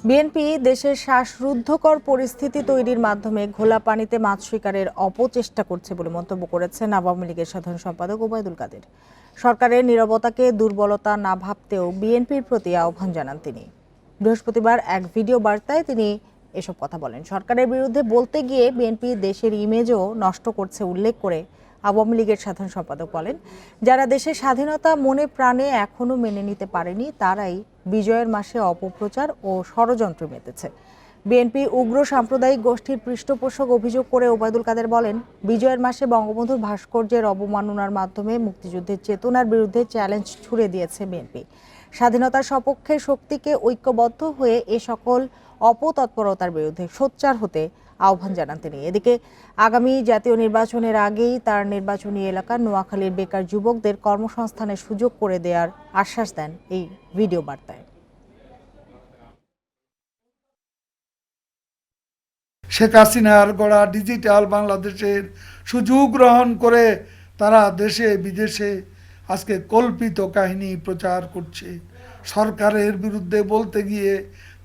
BNP দেশের শ্বাসরুদ্ধকর পরিস্থিতি তৈরির মাধ্যমে ঘোলা পানিতে মাছ শিকারের অপচেষ্টা করছে বলে মন্তব্য করেছেন আওয়ামী লীগের সাধারণ সম্পাদক ওবায়দুল কাদের। সরকারের নীরবতাকে দুর্বলতা না ভাবতেও বিএনপির প্রতি আহ্বান জানান তিনি। বৃহস্পতিবার এক ভিডিও বার্তায় তিনি এসব কথা বলেন। সরকারের বিরুদ্ধে বলতে গিয়ে বিএনপি দেশের ইমেজও নষ্ট করছে উল্লেখ করে আওয়ামী লীগের সাধারণ সম্পাদক বলেন, যারা দেশের স্বাধীনতা মনে প্রাণে এখনো মেনে নিতে পারেনি তারাই বিজয়ের মাসে অপপ্রচার ও ষড়যন্ত্রে মেতেছে। বিএনপি উগ্র সাম্প্রদায়িক গোষ্ঠীর পৃষ্ঠপোষক অভিযোগ করে ওবায়দুল কাদের বলেন, বিজয়ের মাসে বঙ্গবন্ধুর ভাস্কর্যের অবমাননার মাধ্যমে মুক্তিযুদ্ধের চেতনার বিরুদ্ধে চ্যালেঞ্জ ছুড়ে দিয়েছে বিএনপি। স্বাধীনতার সপক্ষে শক্তিকে ঐক্যবদ্ধ হয়ে এ সকল অপতৎপরতার বিরুদ্ধে সোচ্চার হতে আহ্বান জানান তিনি। এদিকে আগামী জাতীয় নির্বাচনের আগেই তার নির্বাচনী এলাকার নোয়াখালীর বেকার যুবকদের কর্মসংস্থানের সুযোগ করে দেওয়ার আশ্বাস দেন এই ভিডিও বার্তায়। শেখ হাসিনার গড়া ডিজিটাল বাংলাদেশের সুযোগ গ্রহণ করে তারা দেশে বিদেশে আজকে কল্পিত কাহিনী প্রচার করছে। সরকারের বিরুদ্ধে বলতে গিয়ে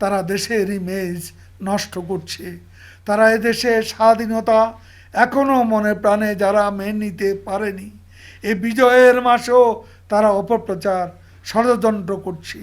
তারা দেশের ইমেজ নষ্ট করছে। তারা এদেশে স্বাধীনতা এখনো মনে প্রাণে যারা মেনে নিতে পারেনি, এই বিজয়ের মাসেও তারা অপপ্রচার ষড়যন্ত্র করছে।